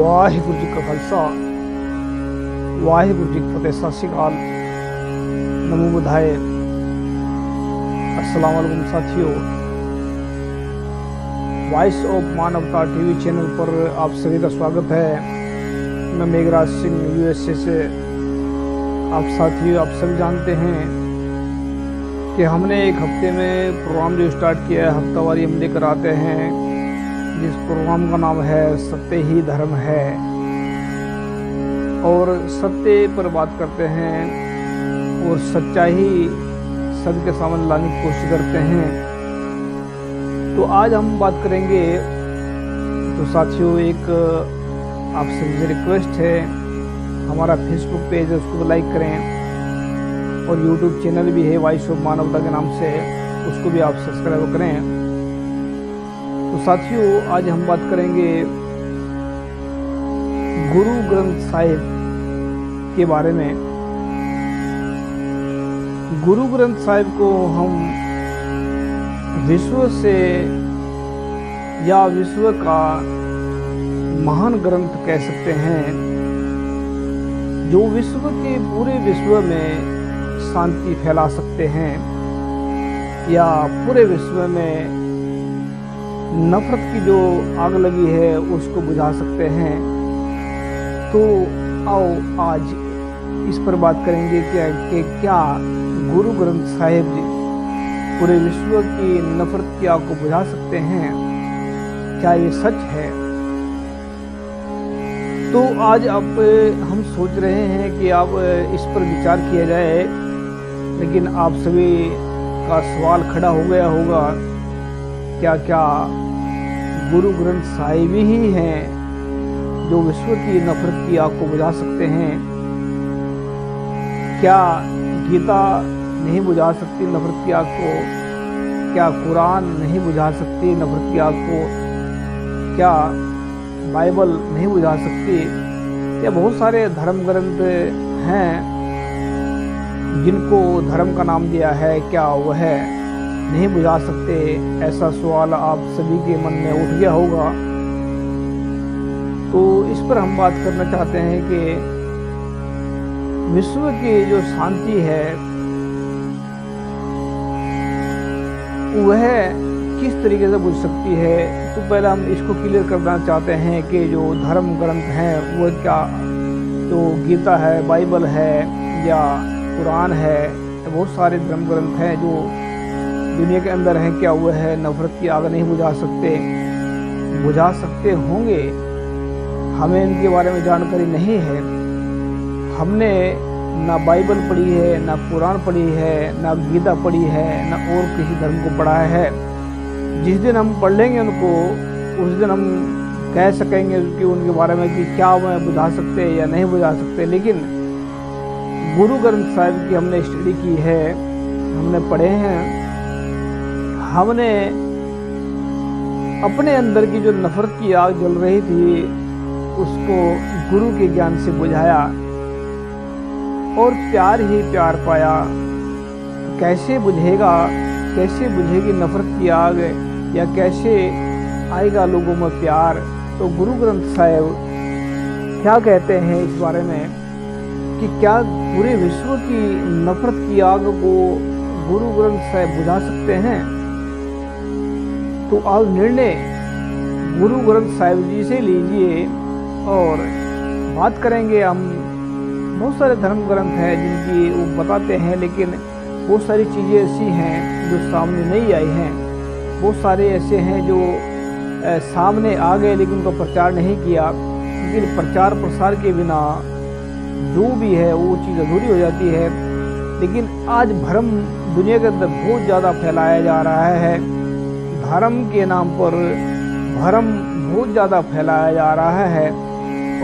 वाहिगुरु जी का खालसा वाहिगुरु जी की फतेह। सत श्री अकाल, नमो बुधाए, अस्सलाम वालेकुम साथियों। वॉइस ऑफ मानवता टीवी चैनल पर आप सभी का स्वागत है। मैं मेघराज सिंह यूएसए से। आप साथियों, आप सभी जानते हैं कि हमने एक हफ्ते में प्रोग्राम जो स्टार्ट किया है, हफ्तावारी हम लेकर आते हैं, जिस प्रोग्राम का नाम है सत्य ही धर्म है। और सत्य पर बात करते हैं और सच्चाई सबके सामने लाने की कोशिश करते हैं। तो आज हम बात करेंगे। तो साथियों, एक आप सभी से रिक्वेस्ट है, हमारा फेसबुक पेज है उसको लाइक करें और यूट्यूब चैनल भी है वॉइस ऑफ मानवता के नाम से, उसको भी आप सब्सक्राइब करें। तो साथियों, आज हम बात करेंगे गुरु ग्रंथ साहिब के बारे में। गुरु ग्रंथ साहिब को हम विश्व से या विश्व का महान ग्रंथ कह सकते हैं, जो विश्व के पूरे विश्व में शांति फैला सकते हैं या पूरे विश्व में नफरत की जो आग लगी है उसको बुझा सकते हैं। तो आओ आज इस पर बात करेंगे कि क्या गुरु ग्रंथ साहिब जी पूरे विश्व की नफरत की आग को बुझा सकते हैं, क्या ये सच है। तो आज अब हम सोच रहे हैं कि अब इस पर विचार किया जाए, लेकिन आप सभी का सवाल खड़ा हो गया होगा, क्या क्या गुरु ग्रंथ साहिब ही हैं जो विश्व की नफरत की आग को बुझा सकते हैं। क्या गीता नहीं बुझा सकती नफरत की आग को? क्या कुरान नहीं बुझा सकती नफरत की आग को? क्या बाइबल नहीं बुझा सकती? या बहुत सारे धर्म ग्रंथ हैं जिनको धर्म का नाम दिया है, क्या वह नहीं बुझा सकते? ऐसा सवाल आप सभी के मन में उठ गया होगा। तो इस पर हम बात करना चाहते हैं कि विश्व की जो शांति है वह किस तरीके से बुझ सकती है। तो पहले हम इसको क्लियर करना चाहते हैं कि जो धर्म ग्रंथ हैं वह क्या, जो गीता है, बाइबल है या कुरान है, बहुत सारे धर्म ग्रंथ हैं जो दुनिया के अंदर हैं, क्या वह है नफरत की आग नहीं बुझा सकते? बुझा सकते होंगे, हमें इनके बारे में जानकारी नहीं है। हमने ना बाइबल पढ़ी है, ना कुरान पढ़ी है, ना गीता पढ़ी है, ना और किसी धर्म को पढ़ा है। जिस दिन हम पढ़ लेंगे उनको, उस दिन हम कह सकेंगे कि उनके बारे में कि क्या वह बुझा सकते या नहीं बुझा सकते। लेकिन गुरु ग्रंथ साहिब की हमने स्टडी की है, हमने पढ़े हैं, हमने अपने अंदर की जो नफरत की आग जल रही थी उसको गुरु के ज्ञान से बुझाया और प्यार ही प्यार पाया। कैसे बुझेगा, कैसे बुझेगी नफरत की आग, या कैसे आएगा लोगों में प्यार? तो गुरु ग्रंथ साहिब क्या कहते हैं इस बारे में कि क्या पूरे विश्व की नफरत की आग को गुरु ग्रंथ साहिब बुझा सकते हैं? तो आप निर्णय गुरु ग्रंथ साहिब जी से लीजिए और बात करेंगे। हम बहुत सारे धर्म ग्रंथ हैं जिनकी वो बताते हैं, लेकिन बहुत सारी चीज़ें ऐसी हैं जो सामने नहीं आई हैं। बहुत सारे ऐसे हैं जो सामने आ गए लेकिन उनका प्रचार नहीं किया। लेकिन प्रचार प्रसार के बिना जो भी है वो चीज़ अधूरी हो जाती है। लेकिन आज भ्रम दुनिया के अंदर बहुत ज़्यादा फैलाया जा रहा है। धर्म के नाम पर भ्रम बहुत ज़्यादा फैलाया जा रहा है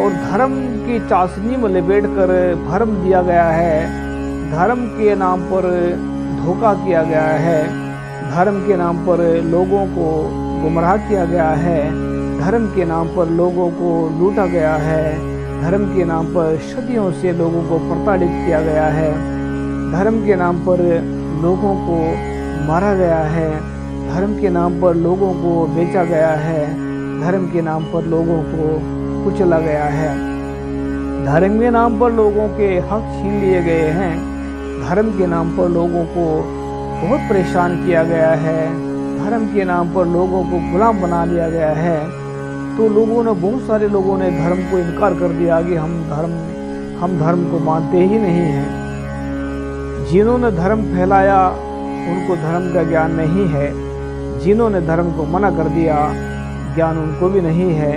और धर्म की चाशनी में लपेट कर भ्रम दिया गया है। धर्म के नाम पर धोखा किया गया है, धर्म के नाम पर लोगों को गुमराह किया गया है, धर्म के नाम पर लोगों को लूटा गया है, धर्म के नाम पर सदियों से लोगों को प्रताड़ित किया गया है, धर्म के नाम पर लोगों को मारा गया है, धर्म के नाम पर लोगों को बेचा गया है, धर्म के नाम पर लोगों को कुचला गया है। धर्म के नाम पर लोगों के हक छीन लिए गए हैं। धर्म के नाम पर लोगों को बहुत परेशान किया गया है। धर्म के नाम पर लोगों को गुलाम बना लिया गया है। तो बहुत सारे लोगों ने धर्म को इनकार कर दिया कि हम धर्म को मानते ही नहीं हैं। जिन्होंने धर्म फैलाया उनको धर्म का ज्ञान नहीं है। जिन्होंने धर्म को मना कर दिया ज्ञान उनको भी नहीं है।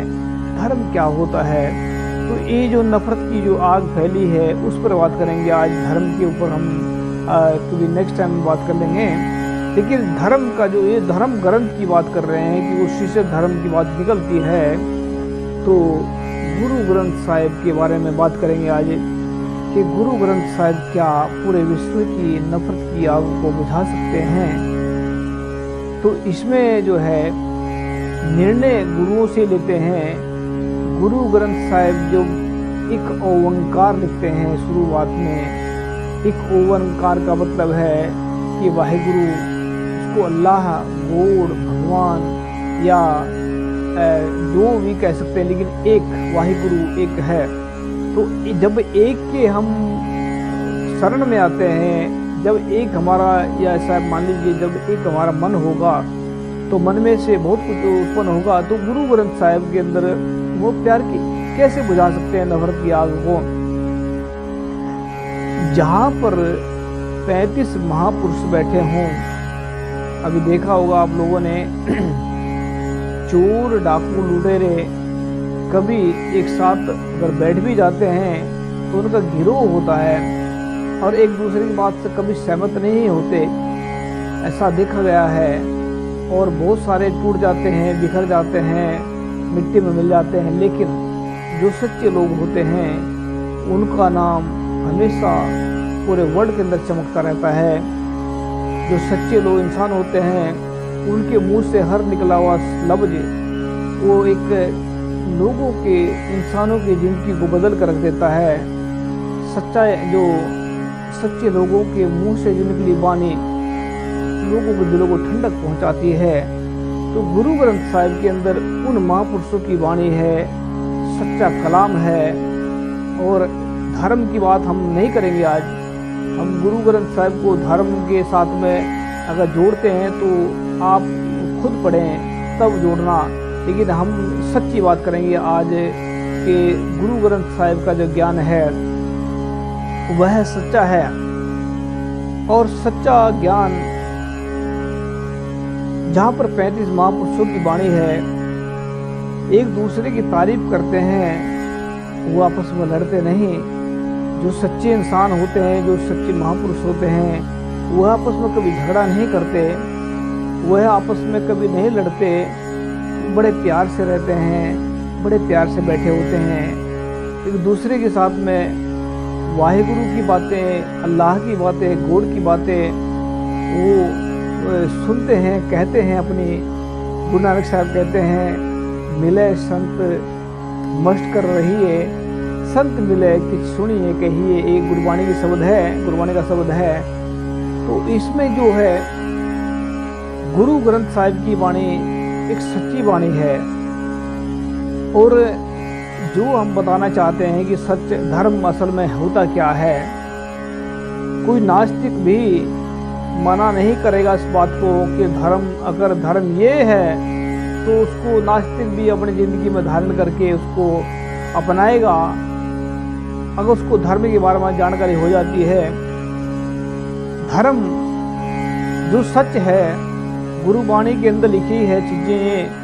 धर्म क्या होता है? तो ये जो नफरत की जो आग फैली है उस पर बात करेंगे आज। धर्म के ऊपर हम कभी नेक्स्ट टाइम बात कर लेंगे। लेकिन धर्म का जो ये धर्म ग्रंथ की बात कर रहे हैं कि उसी से धर्म की बात निकलती है, तो गुरु ग्रंथ साहिब के बारे में बात करेंगे आज कि गुरु ग्रंथ साहिब क्या पूरे विश्व की नफरत की आग को बुझा सकते हैं। तो इसमें जो है निर्णय गुरुओं से लेते हैं। गुरु ग्रंथ साहिब जो एक ओंकार लिखते हैं शुरुआत में। एक ओंकार का मतलब है कि वाहिगुरु, उसको अल्लाह, गॉड, भगवान या जो भी कह सकते हैं, लेकिन एक वाहिगुरु एक है। तो जब एक के हम शरण में आते हैं, जब एक हमारा, या ऐसा मान लीजिए जब एक हमारा मन होगा तो मन में से बहुत कुछ उत्पन्न होगा। तो गुरु ग्रंथ साहिब के अंदर वो प्यार की कैसे बुझा सकते हैं नफरत की आग को? जहाँ पर 35 महापुरुष बैठे हों, अभी देखा होगा आप लोगों ने, चोर, डाकू, लुटेरे कभी एक साथ अगर बैठ भी जाते हैं तो उनका गिरोह होता है और एक दूसरे की बात से कभी सहमत नहीं होते, ऐसा देखा गया है। और बहुत सारे टूट जाते हैं, बिखर जाते हैं, मिट्टी में मिल जाते हैं। लेकिन जो सच्चे लोग होते हैं उनका नाम हमेशा पूरे वर्ल्ड के अंदर चमकता रहता है। जो सच्चे लोग इंसान होते हैं उनके मुंह से हर निकला हुआ लफ्ज वो एक लोगों के, इंसानों की जिंदगी को बदल कर रख देता है। जो सच्चे लोगों के मुंह से जो निकली वाणी लोगों के दिलों को ठंडक पहुंचाती है। तो गुरु ग्रंथ साहिब के अंदर उन महापुरुषों की वाणी है, सच्चा कलाम है। और धर्म की बात हम नहीं करेंगे आज। हम गुरु ग्रंथ साहिब को धर्म के साथ में अगर जोड़ते हैं तो आप खुद पढ़ें तब जोड़ना, लेकिन हम सच्ची बात करेंगे आज कि गुरु ग्रंथ साहिब का जो ज्ञान है वह सच्चा है। और सच्चा ज्ञान जहाँ पर 35 महापुरुषों की वाणी है, एक दूसरे की तारीफ करते हैं, वो आपस में लड़ते नहीं। जो सच्चे इंसान होते हैं, जो सच्चे महापुरुष होते हैं, वह आपस में कभी झगड़ा नहीं करते, वह आपस में कभी नहीं लड़ते, बड़े प्यार से रहते हैं, बड़े प्यार से बैठे होते हैं। एक दूसरे के साथ में वाहिगुरु की बातें, अल्लाह की बातें, गॉड की बातें वो सुनते हैं, कहते हैं अपनी। गुरु नानक साहब कहते हैं, मिले संत मस्त कर रही है, संत मिले कि सुनिए कहिए। एक गुरबाणी की शब्द है, गुरबाणी का शब्द है। तो इसमें जो है गुरु ग्रंथ साहिब की वाणी एक सच्ची वाणी है। और जो हम बताना चाहते हैं कि सच धर्म असल में होता क्या है, कोई नास्तिक भी मना नहीं करेगा इस बात को कि धर्म, अगर धर्म ये है तो उसको नास्तिक भी अपनी ज़िंदगी में धारण करके उसको अपनाएगा, अगर उसको धर्म के बारे में जानकारी हो जाती है। धर्म जो सच है, गुरुबाणी के अंदर लिखी है चीज़ें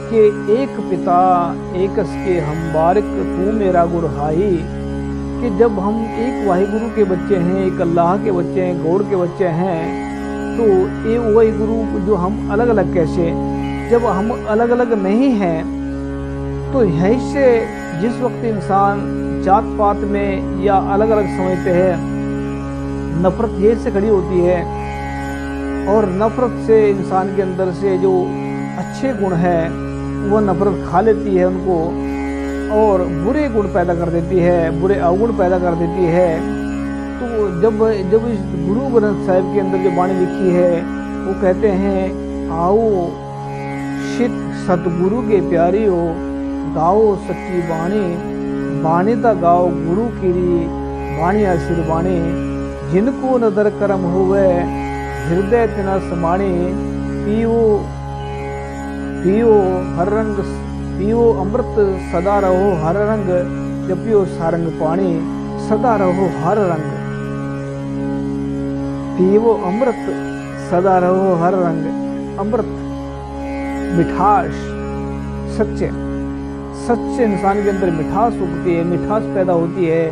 कि एक पिता एकस के हम बारिक तू मेरा गुरहाई, कि जब हम एक वाहिगुरु के बच्चे हैं, एक अल्लाह के बच्चे हैं, गॉड के बच्चे हैं, तो ये वही गुरु जो हम अलग अलग कैसे, जब हम अलग अलग नहीं हैं तो यहीं से जिस वक्त इंसान जात पात में या अलग अलग समझते हैं, नफरत यहीं से खड़ी होती है। और नफरत से इंसान के अंदर से जो अच्छे गुण है वह नफरत खा लेती है उनको और बुरे गुण पैदा कर देती है, बुरे अवगुण पैदा कर देती है। तो जब इस गुरु ग्रंथ साहिब के अंदर जो वाणी लिखी है वो कहते हैं, आओ शित सतगुरु के प्यारी हो, गाओ सच्ची बाणी, बाणी ता गाओ गुरु कीरी, बाणी आशीर बाणी, जिनको नदर करम होवे, हृदय तिना समाणे, पियो पियो हर रंग, पियो अमृत सदा रहो हर रंग, जपियो सारंग पाणी, सदा रहो हर रंग। पियो अमृत सदा रहो हर रंग, अमृत मिठास, सच्चे सच्चे इंसान के अंदर मिठास उगती है, मिठास पैदा होती है,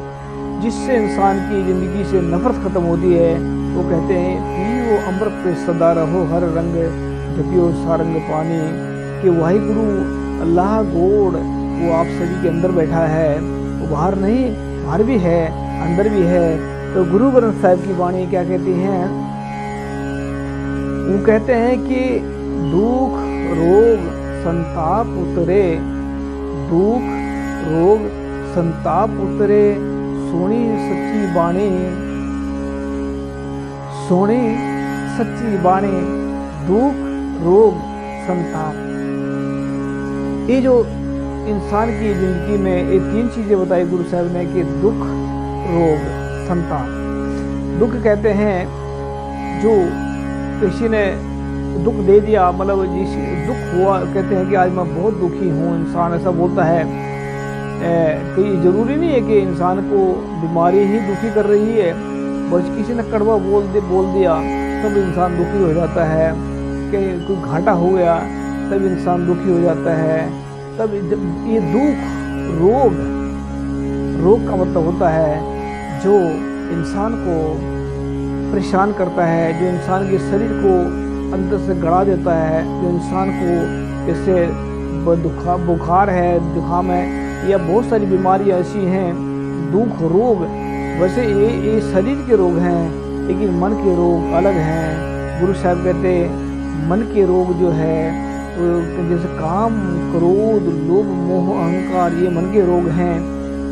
जिससे इंसान की जिंदगी से नफरत खत्म होती है। वो कहते हैं पियो अमृत सदा रहो हर रंग, जपियो सारंग पानी, कि वाहिगुरु अल्लाह गोड वो आप सभी के अंदर बैठा है, वो बाहर नहीं, बाहर भी है, अंदर भी है। तो गुरु ग्रंथ साहिब की वाणी क्या कहती हैं? वो कहते हैं कि दुख रोग संताप उतरे, दुख रोग संताप उतरे, सोनी सच्ची बाणी, सोनी सच्ची बाणी, दुख रोग संताप। ये जो इंसान की जिंदगी में ये तीन चीजें बताई गुरु साहब ने कि दुख रोग संताप। दुख कहते हैं जो किसी ने दुख दे दिया, मतलब जिस दुख हुआ, कहते हैं कि आज मैं बहुत दुखी हूँ, इंसान ऐसा बोलता है। कोई ज़रूरी नहीं है कि इंसान को बीमारी ही दुखी कर रही है, बस किसी ने कड़वा बोल दिया तब इंसान दुखी हो जाता है, कि कोई घाटा हो गया तब इंसान दुखी हो जाता है। तब ये दुख रोग का मतलब होता है जो इंसान को परेशान करता है, जो इंसान के शरीर को अंदर से गड़ा देता है, जो इंसान को जैसे बुखार है, जुकाम है, या बहुत सारी बीमारियां ऐसी हैं, दुख रोग। वैसे ये शरीर के रोग हैं, लेकिन मन के रोग अलग हैं। गुरु साहब कहते मन के रोग जो है जैसे काम क्रोध लोभ मोह अहंकार, ये मन के रोग हैं।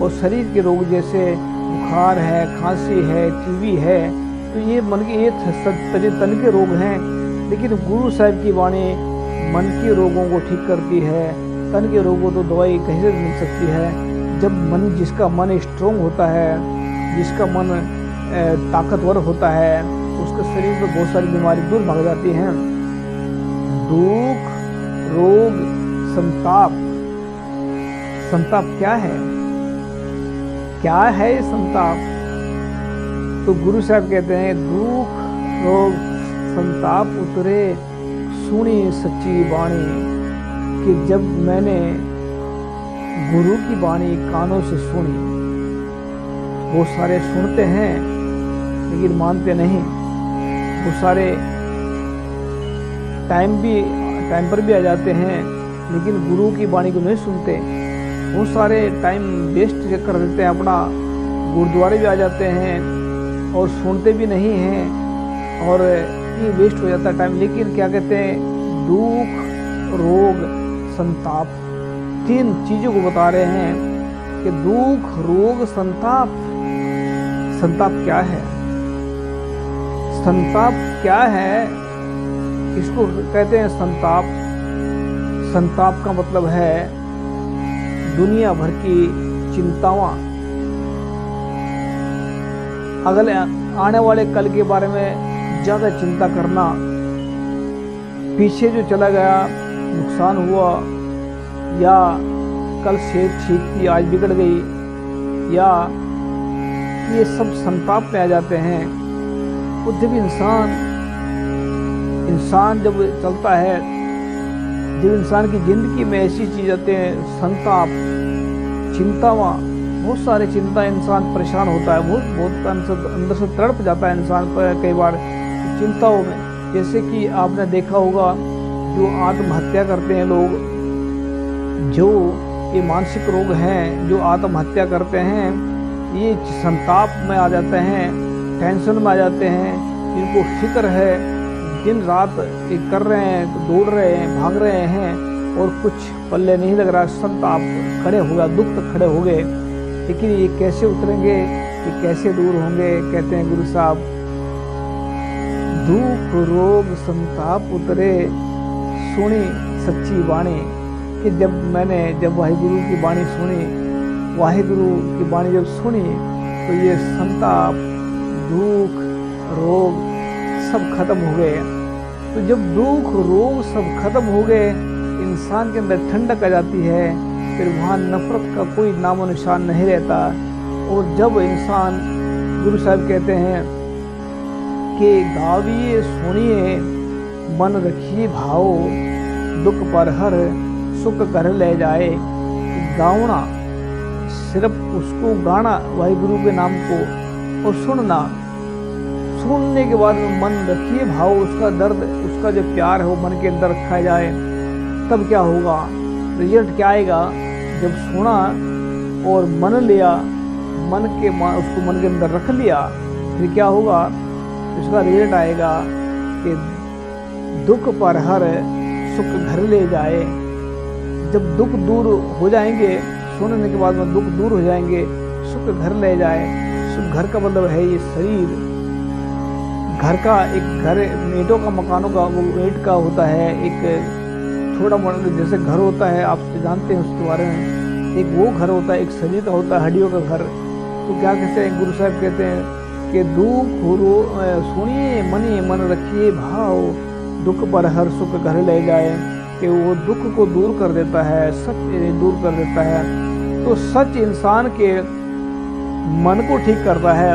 और शरीर के रोग जैसे बुखार है, खांसी है, टीबी है, तो ये मन के ये तन के रोग हैं। लेकिन गुरु साहब की वाणी मन के रोगों को ठीक करती है। तन के रोगों तो दवाई कहीं से मिल सकती है। जब जिसका मन स्ट्रोंग होता है, जिसका मन ताकतवर होता है, उसके शरीर में बहुत सारी बीमारी दूर भाग जाती हैं। दुख रोग संताप, संताप क्या है? क्या है संताप? तो गुरु साहब कहते हैं दुख रोग संताप उतरे, सुनी सच्ची बाणी, कि जब मैंने गुरु की बाणी कानों से सुनी। वो सारे सुनते हैं लेकिन मानते नहीं, वो सारे टाइम पर भी आ जाते हैं लेकिन गुरु की वाणी को नहीं सुनते। वो सारे टाइम वेस्ट कर देते हैं अपना, गुरुद्वारे भी आ जाते हैं और सुनते भी नहीं हैं, और ये वेस्ट हो जाता है टाइम। लेकिन क्या कहते हैं, दुख रोग संताप, तीन चीज़ों को बता रहे हैं कि दुख रोग संताप। संताप क्या है? संताप क्या है? इसको कहते हैं संताप। संताप का मतलब है दुनिया भर की चिंतावां, अगले आने वाले कल के बारे में ज़्यादा चिंता करना, पीछे जो चला गया नुकसान हुआ, या कल सेहत ठीक थी आज बिगड़ गई, या ये सब संताप में आ जाते हैं। वो जब इंसान जब चलता है, जब इंसान की जिंदगी में ऐसी चीज़ आते हैं संताप, चिंतावां, बहुत सारे चिंता, इंसान परेशान होता है, बहुत अंदर से तड़प जाता है इंसान पर कई बार चिंताओं में। जैसे कि आपने देखा होगा जो आत्महत्या करते हैं लोग, जो ये मानसिक रोग हैं, जो आत्महत्या करते हैं, ये संताप में आ जाते हैं, टेंशन में आ जाते हैं, जिनको फिक्र है, दिन रात ये कर रहे हैं, दौड़ रहे हैं, भाग रहे हैं और कुछ पल्ले नहीं लग रहा, संताप खड़े हो गया, दुख तक खड़े हो गए। लेकिन ये कैसे उतरेंगे, ये कैसे दूर होंगे? कहते हैं गुरु साहब, दुख रोग संताप उतरे, सुनी सच्ची वाणी, कि जब वाहिगुरु की वाणी सुनी, वाहिगुरु की वाणी जब सुनी तो ये संताप, दुख, रोग सब खत्म हो गए। तो जब दुख रोग सब खत्म हो गए, इंसान के अंदर ठंडक आ जाती है, फिर वहाँ नफरत का कोई नामो निशान नहीं रहता। और जब इंसान, गुरु साहब कहते हैं कि गाविए सुनिए मन रखिए भाव, दुख पर हर सुख घर ले जाए। गावना, सिर्फ उसको गाना वाहिगुरु के नाम को, और सुनने के बाद मन रखिए भाव, उसका दर्द, उसका जो प्यार है वो मन के अंदर रखा जाए। तब क्या होगा, रिजल्ट क्या आएगा? जब सुना और मन लिया, उसको मन के अंदर रख लिया, फिर क्या होगा? इसका रिजल्ट आएगा कि दुख पर हर सुख घर ले जाए। जब दुख दूर हो जाएंगे, सुनने के बाद में दुख दूर हो जाएंगे, सुख घर ले जाए। सुख घर का मतलब है ये शरीर। घर का एक घर ईंटों का, मकानों का, वो ईंट का होता है, एक छोटा मोटा जैसे घर होता है, आप जानते हैं उसके बारे में। एक वो घर होता है, एक शरीर का होता है, हड्डियों का घर। तो क्या कहते हैं गुरु साहब, कहते हैं कि दुख सुनिए मनी मन रखिए भाव, दुख पर हर सुख घर ले जाए। कि वो दुख को दूर कर देता है, सच दूर कर देता है। तो सच इंसान के मन को ठीक करता है।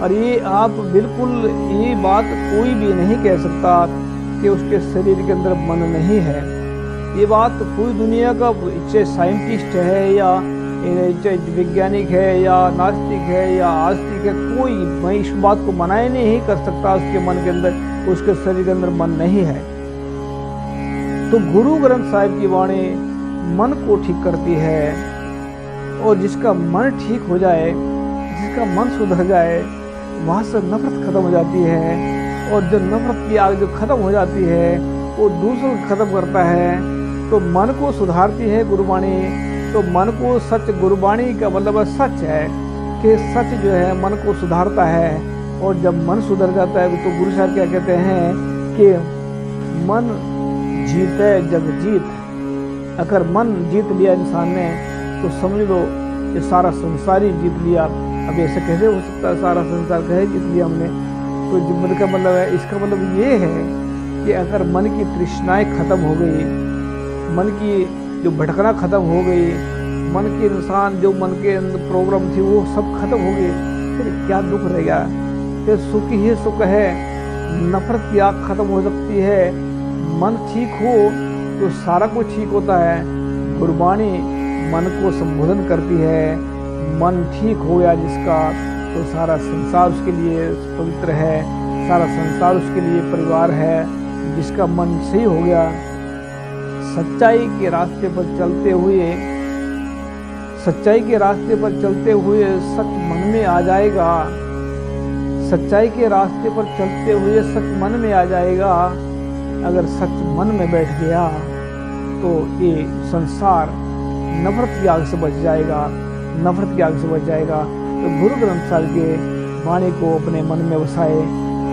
और ये आप बिल्कुल, ये बात कोई भी नहीं कह सकता कि उसके शरीर के अंदर मन नहीं है। ये बात कोई दुनिया का, चाहे साइंटिस्ट है या चाहे वैज्ञानिक है या नास्तिक है या आस्तिक है, कोई मैं इस बात को मना ही नहीं कर सकता उसके मन के अंदर, उसके शरीर के अंदर मन नहीं है। तो गुरु ग्रंथ साहिब की वाणी मन को ठीक करती है। और जिसका मन ठीक हो जाए, जिसका मन सुधर जाए, वहाँ से नफरत खत्म हो जाती है। और जो नफरत की आग जो खत्म हो जाती है, वो दूसरों को खत्म करता है। तो मन को सुधारती है गुरुवाणी। तो मन को सच, गुरुवाणी का मतलब सच है कि सच जो है मन को सुधारता है। और जब मन सुधर जाता है तो गुरु साहब क्या कहते हैं कि मन जीते जग जीत। अगर मन जीत लिया इंसान ने तो समझ लो ये सारा संसार ही जीत लिया। अब ऐसे कैसे हो सकता है, सारा संसार कैसे जीत लिया हमने? तो जीवन का मतलब है, इसका मतलब ये है कि अगर मन की तृष्णाएं खत्म हो गई, मन की जो भटकना खत्म हो गई, मन के इंसान जो मन के अंदर प्रॉब्लम थी वो सब खत्म हो गई, फिर क्या दुख रह गया? फिर सुख ही सुख है। नफरत की आग खत्म हो सकती है। मन ठीक हो तो सारा कुछ ठीक होता है। गुरबाणी मन को संबोधन करती है। मन ठीक हो गया जिसका, तो सारा संसार उसके लिए पवित्र है, सारा संसार उसके लिए परिवार है। जिसका मन सही हो गया, सच्चाई के रास्ते पर चलते हुए, सच्चाई के रास्ते पर चलते हुए सच मन में आ जाएगा। सच्चाई के रास्ते पर चलते हुए सच मन में आ जाएगा। अगर सच मन में बैठ गया तो ये संसार नफरत की आग से बच जाएगा, नफरत की आग से बच जाएगा। तो गुरु ग्रंथ साहिब के वाणी को अपने मन में बसाए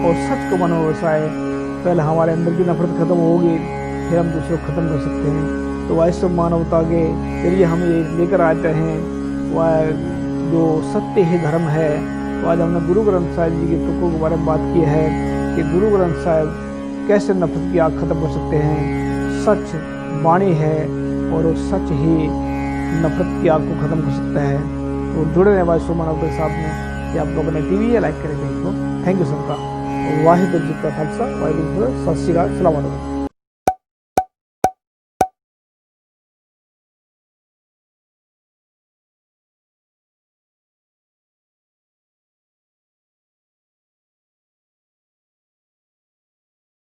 और सच को मन में बसाए। पहले हमारे अंदर की नफरत खत्म होगी, फिर हम दूसरों को खत्म कर सकते हैं। तो वैश्व मानवता के जरिए हम ये लेकर आते हैं वह जो सत्य ही धर्म है। तो आज हमने गुरु ग्रंथ साहिब जी के तुकों के बारे में बात की है कि गुरु ग्रंथ साहिब कैसे नफरत की आग खत्म कर सकते हैं। सच वाणी है और वो सच ही नफरत की आग को खत्म कर सकता है। तो जुड़े रहे वैश्व मानवता के साथ में कि आपको अपने टीवी या लाइक करें पेज को। थैंक यू सबका। वाहिगुरू जी का खालसा, वाहिगुरू जी का सत श्री अकाल, सलाम अलैकुम।